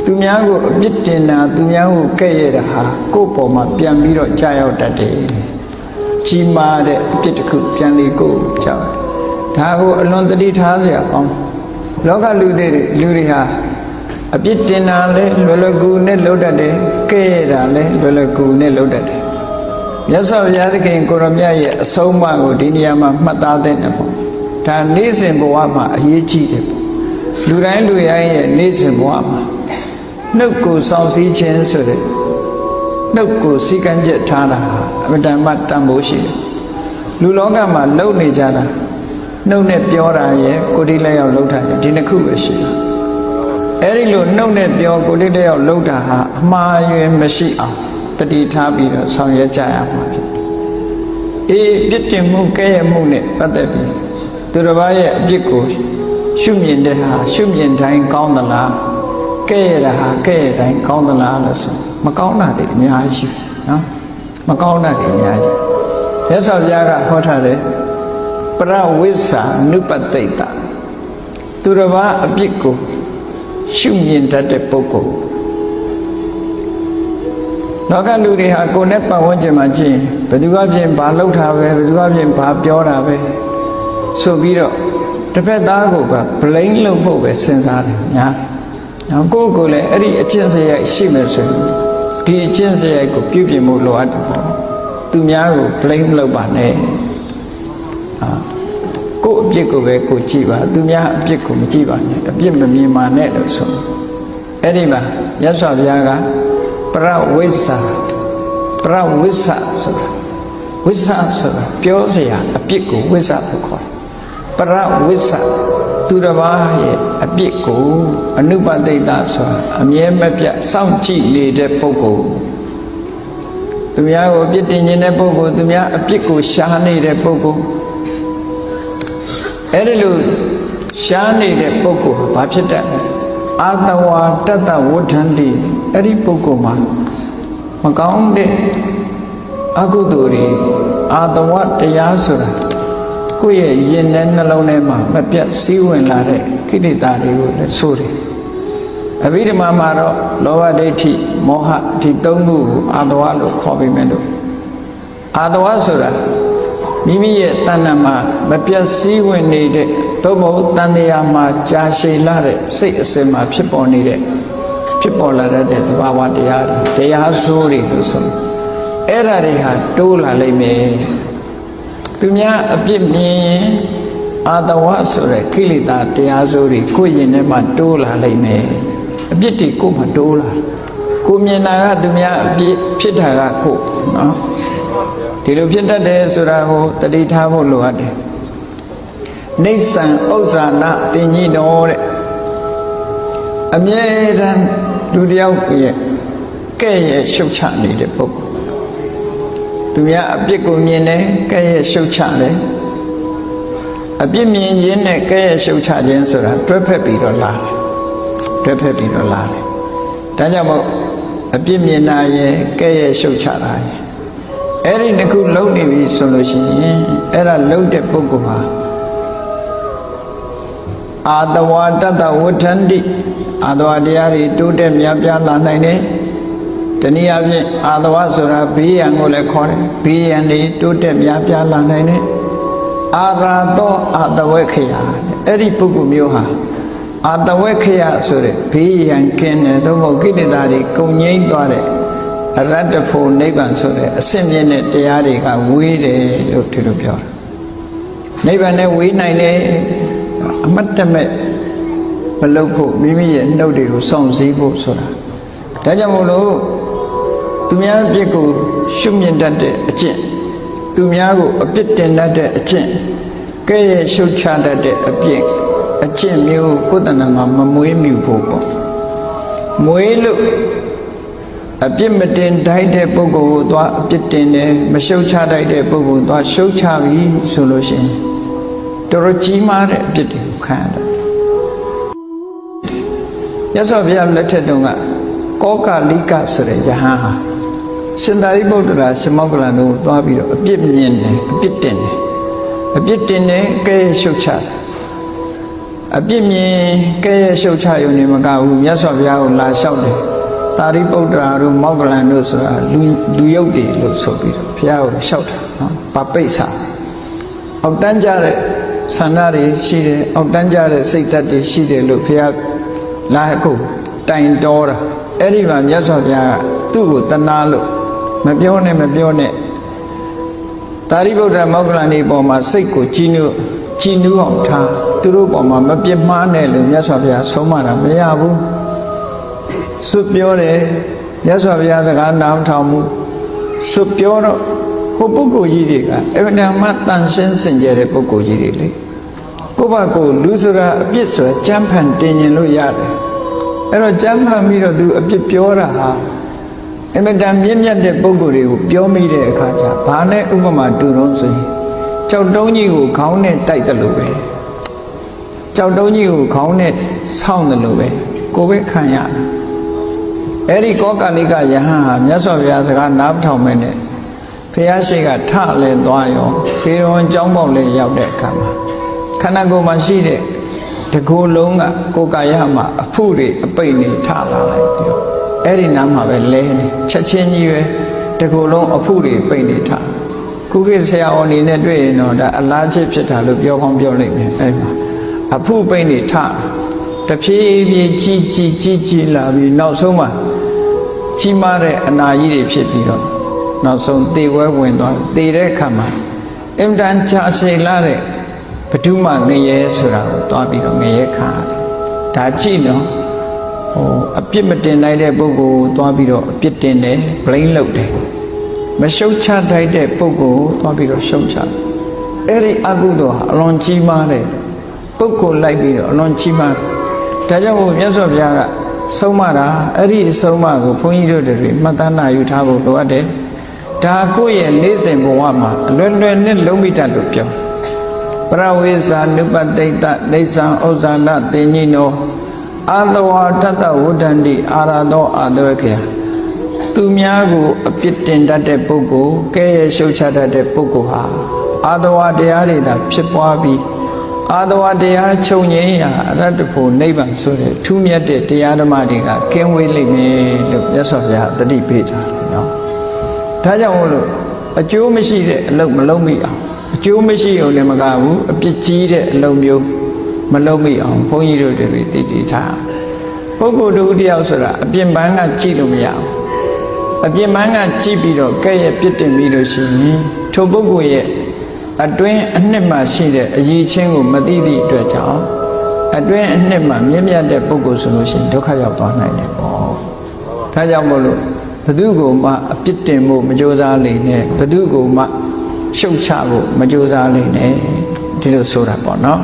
သူများကိုအပြစ်တင်တာသူများကိုကဲ့ရဲ့တာဟာကိုယ့်ပေါ်မှာပြန်ပြီးတော့ကြာရောက်တတ်တယ်ကြီးမားတဲ့အပြစ်တစ်ခုပြန်လေကိုကြောက်ဒါကိုအလွန်တတိထားစရာကောင်းလောကလူတွေဟာအပြစ်တင်တာလဲလွယ်လွယ်ကူနဲ့လုပ်တတ်တယ်ကဲ့ရဲ့တာလဲလွယ်လွယ်ကူနဲ့လုပ်တတ်တယ်မြတ်စွာဘုရားသခင်ကိုရမြတ်ရဲ့အဆုံးအမကိုဒီနေရာမှာမှတ်သားသင့်တယ်ပေါ့ဒါနေ့စဉ်ဘဝမှာအရေးကြီးတယ်ပေါ့လူတိုင်းလူတိုင်းရဲ့နေ့စဉ်ဘဝမှာနှုတ်ကိုစောင့်စည်းခြင်းဆိုတဲ့နှုတ်ကိုစည်းကမ်းချက်ထားတာအမှန်တမ်းတန်ဖိုးရှိတယ်လူလောကမှာလုံနေကြတာနှုတ်နဲ့ပြောတာရဲ့ကိုယ်တိလက်ရောက်လှုပ်တာရဲ့ဒီနှစ်ခုပဲရှိတယ်အဲ့ဒီလိုနှုတ်နဲ့ပြောကိုယ်တိလက်ရောက်လှုပ်တာဟာအမှားယွင်းမရှိအောင်တတိထားပြီးတော့ဆောင်ရွက်ကြရမှာဖြစ်တယ်ပြစ်တင်မှုကဲ့ရဲ့မှုနဲ့ပတ်သက်ပြီးသူတစ်ပါးရဲ့အပြစ်ကိုရှုမြင်တဲ့ဟာရှုမြင်တိုင်းကောင်းသလားကဲ့ရတာဟာကဲ့ရတိုင်းကောင်းသလားလို့ဆိုမကောင်းတာတွေအများကြီးနော်မကောင်းတာတွေအများကြီးမြတ်စွာဘုရားကဟောထားတယ်ပရဝိဇ္ဇာနုပတိတ္တသူတစ်ပါးအပြစ်ကိုရှုမြင်တတ်တဲ့ပုဂ္ဂိုလ်လောကလူတွေဟာကိုယ်နဲ့ပတ်ဝန်းကျင်မှာကြည့်ဘယ်သူကပြင်ဘာလုပ်တာပဲဘယ်သူကပြင်ဘာပြောတာပဲဆိုပြီးတော့တစ်ဖက်သားကိုက blame လုပ်ဖို့ပဲစဉ်းစားတယ်ညာနောက်ကိုယ်ကိုလည်းအဲ့ဒီအကျင့်စရိုက်ရှိမယ်ဆိုရင်ဒီအကျင့်စရိုက်ကိုပြုပြင်ဖို့လိုအပ်တယ်ပေါ့သူများကို blame လုပ်ပါနဲ့ကိုယ့်အပြစ်ကိုပဲကိုကြည့်ပါသူများအပြစ်ကိုမကြည့်ပါနဲ့အပြစ်မမြင်ပါနဲ့လို့ဆိုအဲ့ဒီမှာမြတ်စွာဘုရားကပရဝိဇ္ဇာဆိုတာဝိဇ္ဇာဆိုတာပြောเสียအပြစ်ကိုဝိဇ္ဇာလို့ခေါ်ပရဝိဇ္ဇာသူတစ်ပါးရဲ့အပြစ်ကိုအနုပတိတ္တဆိုတာအမြဲမပြတ်စောင့်ကြည့်နေတဲ့ပုဂ္ဂိုလ်သူများကိုအပြစ်တင်ခြင်းတဲ့ပုဂ္ဂိုလ်သူများအပြစ်ကိုရှားနေတဲ့ပုဂ္ဂိုလ်အဲ့ဒီလိုရှားနေတဲ့ပုဂ္ဂိုလ်ဘာဖြစ်တတ်လဲအာတဝါတတ္တဝဋ္ဌန္တိအဲ့ဒီပုဂ္ဂိုလ်မှာမကောင်းတဲ့အကုသိုလ်တွေအာတဝတရားဆိုတာကိုယ့်ရဲ့ရင်ထဲနှလုံးထဲမှာမပြတ်စည်းဝင်လာတဲ့ကိလေသာတွေကိုလည်းဆိုတယ်အဘိဓမ္မာမှာတော့လောဘဒိဋ္ဌိမောဟဒီသုံးခုကိုအာတဝလို့ခေါ်ပေမဲ့လို့အာတဝဆိုတာမိမိရဲ့တဏ္ဍာမှာမပြတ်စည်းဝင်နေတဲ့သို့မဟုတ်တန်တရားမှာကြာရှည်လာတဲ့စိတ်အစဉ်မှာဖြစ်ပေါ်လာတဲ့သဘာဝတရားတွေတရားဆိုးတွေလို့ဆိုအဲ့ဒါတွေဟာတိုးလာလိမ့်မယ်သူများအပြစ်မြင်ရင်အာတဝဆိုတဲ့ကိလေသာတရားဆိုးတွေကိုယ့်ရင်ထဲမှာတိုးလာလိမ့်မယ်အပြစ်တွေကိုယ်မှာတိုးလာကိုမြင်တာကသူများအပြစ်ဖြစ်တာကကိုနော်ဒီလိုဖြစ်တတ်တယ်ဆိုတာကိုတတိထားဖို့လိုအပ်တယ်နိစ္စံဥစ္စာနာတင်ကြီးတော်တဲ့အမြဲတမ်းလူတယောက်ရဲ့ကဲ့ရဲ့ရှုတ်ချနေတဲ့ပုဂ္ဂိုလ်သူများအပြစ်ကိုမြင်တယ်ကဲ့ရဲ့ရှုတ်ချတယ်အပြစ်မြင်ခြင်းနဲ့ကဲ့ရဲ့ရှုတ်ချခြင်းဆိုတာတွဲဖက်ပြီးတော့လာတယ်ဒါကြောင့်မို့အပြစ်မြင်တာရဲ့ကဲ့ရဲ့ရှုတ်ချတာရဲ့အဲ့ဒီနှစ်ခုလုံးနေပြီဆိုလို့ရှိရင်အဲ့ဒါလုံးတဲ့ပုဂ္ဂိုလ်ဟာအာတဝါတတ္တဝဋ္ဌန္တိအာတဝါတရားတွေတိုးတက်များပြားလာနိုင်တယ်တနည်းအားဖြင့်အာတဝါဆိုတာဘေးရန်ကိုလည်းခေါ်တယ်ဘေးရန်တွေတိုးတက်များပြားလာနိုင်တယ်အာရာတောအာတဝေခယအဲ့ဒီပုဂ္ဂိုလ်မျိုးဟာအာတဝေခယဆိုတဲ့ဘေးရန်ကင်းတယ်သို့မဟုတ်ကိလေသာတွေကုန်ငြိမ်းသွားတဲ့အရတ္တဖို့နိဗ္ဗာန်ဆိုတဲ့အစစ်မြင့်တဲ့တရားတွေကဝေးတယ်လို့ဒီလိုပြောတာနိဗ္ဗာန်နဲ့ဝေးနိုင်တယ်အမတ်တမဲ့မလုပ်ဖို့မိမိရဲ့နှုတ်တွေကိုစောင့်စည်းဖို့ဆိုတာဒါကြောင့်မို့လို့သူများအပြစ်ကိုရှုမြင်တတ်တဲ့အကျင့်သူများကိုအပြစ်တင်တတ်တဲ့အကျင့်ကဲ့ရဲ့ရှုတ်ချတတ်တဲ့အကျင့်မျိုးကိုယ်တဏ္ဍာမှာမမွေးမြူဖို့ပေါ့မွေးလို့အပြစ်မတင်တိုက်တဲ့ပုဂ္ဂိုလ်ကိုသွားအပြစ်တင်တယ်မရှုတ်ချတိုက်တဲ့ပုဂ္ဂိုလ်သွားရှုတ်ချပြီဆိုလို့ရှိရင်တော်တော်ကြီးမားတဲ့အပြစ်တွေကိုခံရတယ်ရသော်ဘုရားလက်ထက်တုန်းကကောကလိကဆိုတဲ့ယဟန်ဟာရှင်သာရိပုတ္တရာရှင်မောက္ကလန်တို့သွားပြီးတော့အပြစ်မြင်တယ်အပြစ်တင်တယ်ကဲရှုတ်ချတယ် အပြစ်မြင်ကဲရဲ့ရှုတ်ချရုံနဲ့မကဘူးမြတ်စွာဘုရားကိုလာလျှောက်တယ်သာရိပုတ္တရာတို့မောဂလန်တို့ဆိုတာလူယုတ်တွေလို့ဆိုပြီးတော့ဘုရားကိုလျှောက်တာနော်ပပိစ္ဆာအောက်တန်းကြတဲ့ဆန္ဒတွေရှိတယ်အောက်တန်းကြတဲ့စိတ်ဓာတ်တွေရှိတယ်လို့ဘုရားလာအခုတိုင်တော်တာအဲ့ဒီမှာမြတ်စွာဘုရားကသူ့ကိုတနာလို့မပြောနဲ့သာရိပုတ္တရာမောဂလန်ဒီပေါ်မှာစိတ်ကိုကြည်နူးအောင်ထားသူတို့ပေါ်မှာမပြစ်မှားနဲ့လို့မြတ်စွာဘုရားဆုံးမတာမရဘူးစွတ်ပြောတယ်မြတ်စွာဘုရားစကားနားမထောင်ဘူးစွတ်ပြောတော့ဟိုပုဂ္ဂိုလ်ကြီးတွေကအဗ္ဗဓမ္မတန်ရှင်းစင်ကြယ်တဲ့ပုဂ္ဂိုလ်ကြီးတွေလေကိုယ့်ဘာကိုလူဆိုတာအပြစ်ဆိုတာကြမ်းဖန်တင်ရင်လို့ရတယ်အဲ့တော့ကြမ်းဖန်ပြီးတော့သူအပြစ်ပြောတာဟာအဗ္ဗဓမ္မမြင့်မြတ်တဲ့ပုဂ္ဂိုလ်တွေကိုပြောမိတဲ့အခါကျဘာနဲ့ဥပမာတူတော့ဆိုရင်ကြောက်တုံးကြီးကိုခေါင်းနဲ့တိုက်တယ်လို့ပဲကြောက်တုံးကြီးကိုခေါင်းနဲ့ဆောင်းတယ်လို့ပဲကိုယ်ပဲခံရတာအဲ့ဒီကောကလိကယဟန်ဟာမြတ်စွာဘုရားစကားနားမထောင်မဲနဲ့ဘုရားရှိခိုးထလဲသွားရောဇေရွန်ကျောင်းပေါက်လဲရောက်တဲ့အခါမှာခန္ဓာကိုယ်မှာရှိတဲ့တကိုယ်လုံးကကိုယ်ကာယမှာအဖုတွေအပိတ်နေထလာလိုက်ပြီးတော့အဲ့ဒီနားမှာပဲလဲနေချက်ချင်းကြီးပဲတကိုယ်လုံးအဖုတွေပိတ်နေထခုခေတ်ဆရာဝန်နေနဲ့တွေ့ရင်တော့ဒါအလားချစ်ဖြစ်တာလို့ပြောကောင်းပြောလိမ့်မယ်အဲ့မှာအဖုပိတ်နေထတဖြည်းဖြည်းကြီးလာပြီးနောက်ဆုံးမှာကြီးမားတဲ့အနာကြီးတွေဖြစ်ပြီးတော့နောက်ဆုံးသေဝဲဝင်သွားသေတဲ့အခါမှာအင်တန်ချာရှည်လာတဲ့ဘဒုမငရဲဆိုတာကိုတွားပြီးတော့ငရဲခါရတယ်ဒါကြည့်နော်အပြစ်မတင်နိုင်တဲ့ပုဂ္ဂိုလ်ကိုတွားပြီးတော့အပြစ်တင်တယ်ဘလိမ့်လုပ်တယ်မရှုတ်ချထိုက်တဲ့ပုဂ္ဂိုလ်ကိုတွားပြီးတော့ရှုတ်ချအဲ့ဒီအကုသိုလ်ဟာအလွန်ကြီးမားတဲ့ပုဂ္ဂိုလ်လိုက်ပြီးတော့အလွန်ကြီးမားဒါကြောင့်မို့မြတ်စွာဘုရားကဆုံးမတာအဲ့ဒီဆုံးမကိုဘုန်းကြီးတို့တွေမှတ်သားနာယူထားဖို့လိုအပ်တယ်ဒါကိုယ့်ရဲ့နေ့စဉ်ဘဝမှာအလွယ်လွယ်နဲ့လုံးမိတတ်လို့ပြောပရဝိဇာနုပတိတနေသံဥဇ္ဇာနတင်ညိနောအာတဝါတတဝဋ္ဌန္တိအာရသောအာတဝေခေသူများကိုအပြစ်တင်တတ်တဲ့ပုဂ္ဂိုလ်ကဲရဲ့ရှုတ်ချတတ်တဲ့ပုဂ္ဂိုလ်ဟာအာတဝါတရားတွေသာဖြစ်ပွားပြီးအာတဝါတရားချုပ်ငြိမ်းရာအရတ္တဖို့နိဗ္ဗာန်ဆိုတဲ့ထူးမြတ်တဲ့တရားဓမ္မတွေကကင်းဝေးလိမ့်မယ်လို့မြတ်စွာဘုရားတတိပေးထားတယ်နော်ဒါကြောင့်မို့လို့အကျိုးမရှိတဲ့အလုပ်မလုပ်မိအောင်အကျိုးမရှိအောင်လည်းမကဘူးအပြစ်ကြီးတဲ့အလုပ်မျိုးမလုပ်မိအောင်ဘုန်းကြီးတို့တွေတည်တည်ထားပုဂ္ဂိုလ်တို့တယောက်ဆိုတာအပြင်ပန်းကကြည့်လို့မရဘူးအပြင်ပန်းကကြည့်ပြီးတော့ကဲ့ရဲ့ပြစ်တင်ပြီးလို့ရှိရင်ထိုပုဂ္ဂိုလ်ရဲ့အတွင်းအနှစ်မှရှိတဲ့အရေးချင်းကိုမသိသည့်အတွက်ကြောင့်အတွင်းအနှစ်မှမြင့်မြတ်တဲ့ပုဂ္ဂိုလ်ဆိုလို့ရှိရင်ဒုက္ခရောက်သွားနိုင်တယ်ပေါ့ဒါကြောင့်မို့လို့ဘသူကိုမှအပြစ်တင်ဖို့မကြိုးစားလိမ့်နဲ့ဘသူကိုမှရှုတ်ချဖို့မကြိုးစားလိမ့်နဲ့ဒီလိုဆိုတာပေါ့နော်